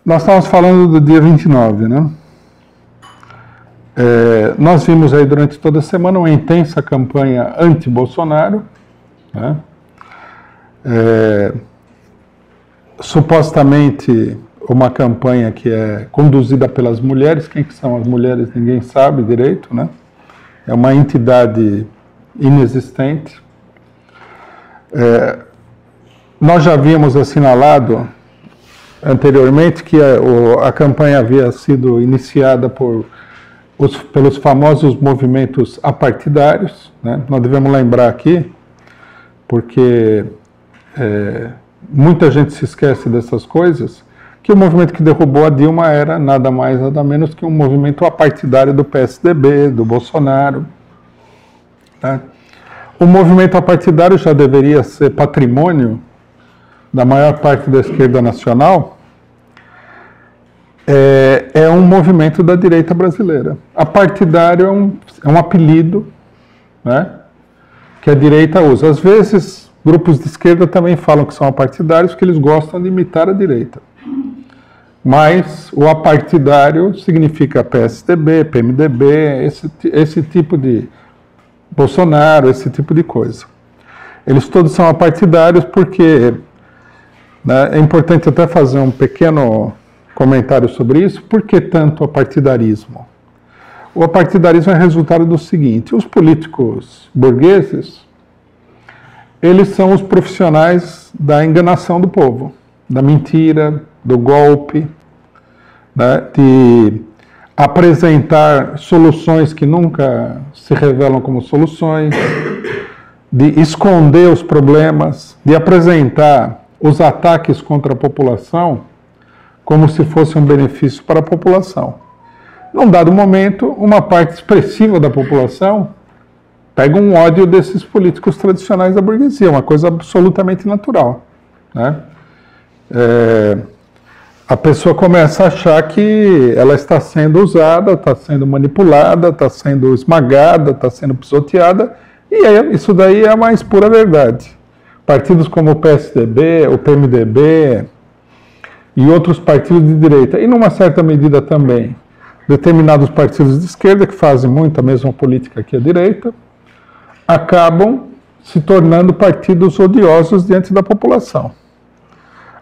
Nós estávamos falando do dia 29, né? Nós vimos aí durante toda a semana uma intensa campanha anti-Bolsonaro, né? Supostamente uma campanha que é conduzida pelas mulheres. Quem que são as mulheres ninguém sabe direito, né? É uma entidade inexistente. Nós já havíamos assinalado anteriormente que a campanha havia sido iniciada pelos famosos movimentos apartidários, né? Nós devemos lembrar aqui, porque muita gente se esquece dessas coisas, que o movimento que derrubou a Dilma era nada mais, nada menos que um movimento apartidário do PSDB, do Bolsonaro, né? O movimento apartidário já deveria ser patrimônio da maior parte da esquerda nacional. É um movimento da direita brasileira. Apartidário é um apelido, né, que a direita usa. Às vezes, grupos de esquerda também falam que são apartidários, porque eles gostam de imitar a direita. Mas o apartidário significa PSDB, PMDB, esse tipo de... Bolsonaro, esse tipo de coisa. Eles todos são apartidários porque, né, é importante até fazer um pequeno comentário sobre isso. Por que tanto apartidarismo? O apartidarismo é resultado do seguinte: os políticos burgueses, eles são os profissionais da enganação do povo, da mentira, do golpe, né, de apresentar soluções que nunca se revelam como soluções, de esconder os problemas, de apresentar os ataques contra a população como se fosse um benefício para a população. Num dado momento, uma parte expressiva da população pega um ódio desses políticos tradicionais da burguesia, uma coisa absolutamente natural, né? A pessoa começa a achar que ela está sendo usada, está sendo manipulada, está sendo esmagada, está sendo pisoteada, e isso daí é a mais pura verdade. Partidos como o PSDB, o PMDB e outros partidos de direita, e numa certa medida também determinados partidos de esquerda, que fazem muito a mesma política que a direita, acabam se tornando partidos odiosos diante da população.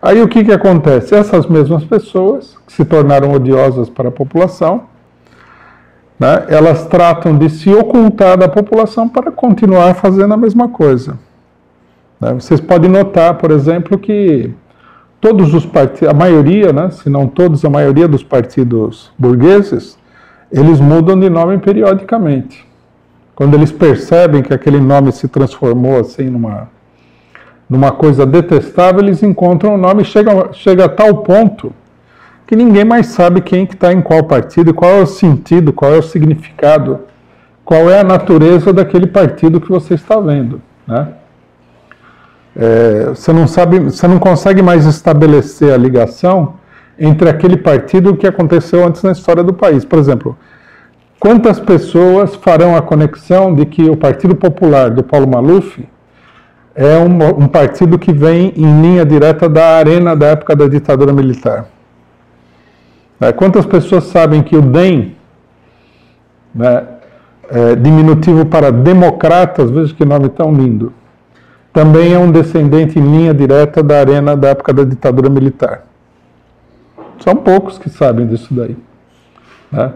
Aí o que acontece? Essas mesmas pessoas, que se tornaram odiosas para a população, né, elas tratam de se ocultar da população para continuar fazendo a mesma coisa. Né? Vocês podem notar, por exemplo, que todos os partidos, a maioria, né, se não todos, a maioria dos partidos burgueses, eles mudam de nome periodicamente. Quando eles percebem que aquele nome se transformou assim numa coisa detestável, eles encontram o nome e chega a tal ponto que ninguém mais sabe quem que está em qual partido, qual é o sentido, qual é o significado, qual é a natureza daquele partido que você está vendo, né? Você não consegue mais estabelecer a ligação entre aquele partido e o que aconteceu antes na história do país. Por exemplo, quantas pessoas farão a conexão de que o Partido Popular do Paulo Maluf é um partido que vem em linha direta da arena da época da ditadura militar? Quantas pessoas sabem que o DEM, né, diminutivo para democratas, veja que nome tão lindo, também é um descendente em linha direta da arena da época da ditadura militar? São poucos que sabem disso daí, né?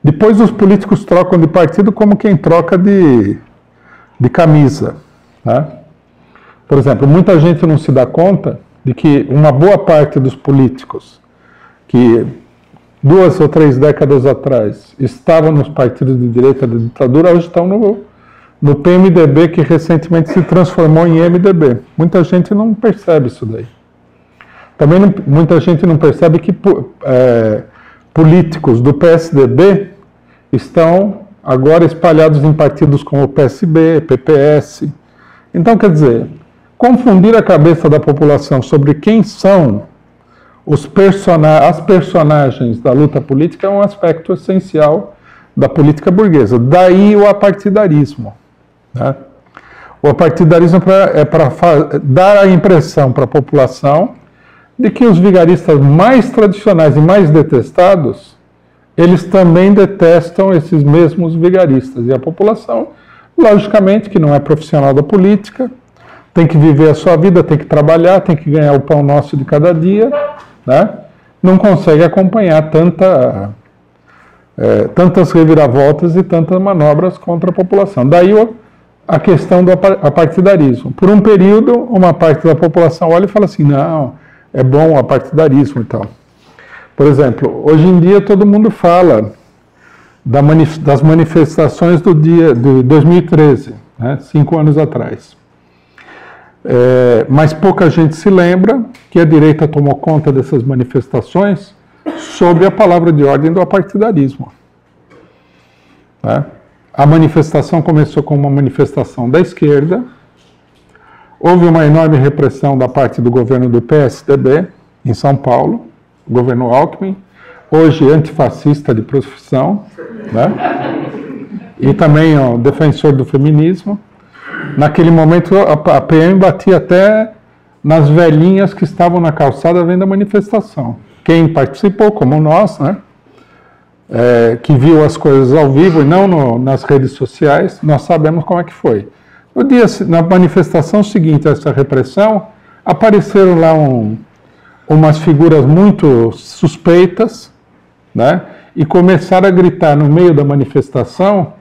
Depois os políticos trocam de partido como quem troca de camisa, né? Por exemplo, muita gente não se dá conta de que uma boa parte dos políticos que 2 ou 3 décadas atrás estavam nos partidos de direita da ditadura, hoje estão no PMDB, que recentemente se transformou em MDB. Muita gente não percebe isso daí. Também muita gente não percebe que políticos do PSDB estão agora espalhados em partidos como o PSB, PPS. Então, quer dizer, confundir a cabeça da população sobre quem são as personagens da luta política é um aspecto essencial da política burguesa. Daí o apartidarismo, né? O apartidarismo é para dar a impressão para a população de que os vigaristas mais tradicionais e mais detestados, eles também detestam esses mesmos vigaristas. E a população, logicamente, que não é profissional da política, tem que viver a sua vida, tem que trabalhar, tem que ganhar o pão nosso de cada dia, né? Não consegue acompanhar tantas reviravoltas e tantas manobras contra a população. Daí a questão do apartidarismo. Por um período, uma parte da população olha e fala assim, não, é bom o apartidarismo e tal. Por exemplo, hoje em dia todo mundo fala das manifestações do dia de 2013, né, 5 anos atrás. Mas pouca gente se lembra que a direita tomou conta dessas manifestações sob a palavra de ordem do apartidarismo. Né? A manifestação começou com uma manifestação da esquerda, houve uma enorme repressão da parte do governo do PSDB em São Paulo, o governo Alckmin, hoje antifascista de profissão, né? E também ó, defensor do feminismo. Naquele momento a PM batia até nas velhinhas que estavam na calçada vendo a manifestação. Quem participou, como nós, né? Que viu as coisas ao vivo e não nas redes sociais, nós sabemos como é que foi. Na manifestação seguinte a essa repressão, apareceram lá umas figuras muito suspeitas, né? E começaram a gritar no meio da manifestação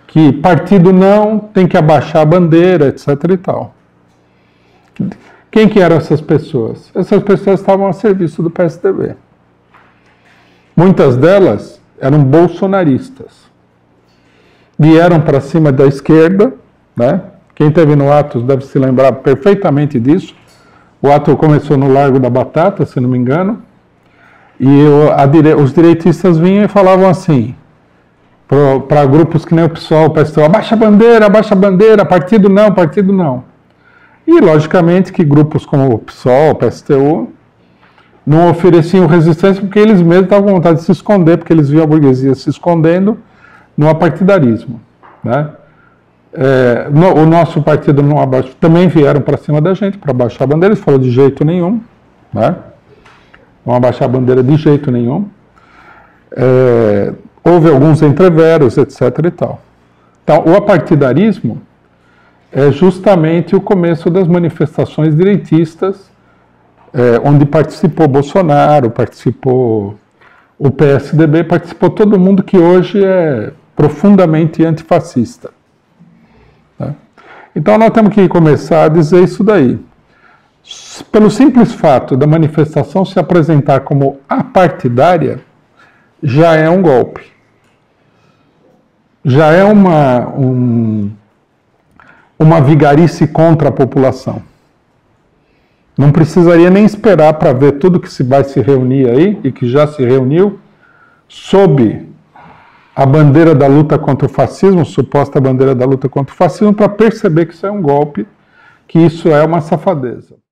que partido não, tem que abaixar a bandeira, etc. e tal. Quem que eram essas pessoas? Essas pessoas estavam a serviço do PSDB. Muitas delas eram bolsonaristas. Vieram para cima da esquerda, né? Quem esteve no ato deve se lembrar perfeitamente disso. O ato começou no Largo da Batata, se não me engano, e os direitistas vinham e falavam assim, para grupos que nem o PSOL, o PSTU, abaixa a bandeira, partido não. E, logicamente, que grupos como o PSOL, o PSTU, não ofereciam resistência porque eles mesmos estavam com vontade de se esconder, porque eles viam a burguesia se escondendo no apartidarismo, né? O nosso partido não abaixou, também vieram para cima da gente para abaixar a bandeira, eles falaram de jeito nenhum, né? Não abaixar a bandeira de jeito nenhum. Houve alguns entreveros, etc. e tal. Então, o apartidarismo é justamente o começo das manifestações direitistas, onde participou Bolsonaro, participou o PSDB, participou todo mundo que hoje é profundamente antifascista. Né? Então, nós temos que começar a dizer isso daí. Pelo simples fato da manifestação se apresentar como apartidária, já é um golpe. Já é uma vigarice contra a população. Não precisaria nem esperar para ver tudo que vai se reunir aí, e que já se reuniu, sob a bandeira da luta contra o fascismo, suposta bandeira da luta contra o fascismo, para perceber que isso é um golpe, que isso é uma safadeza.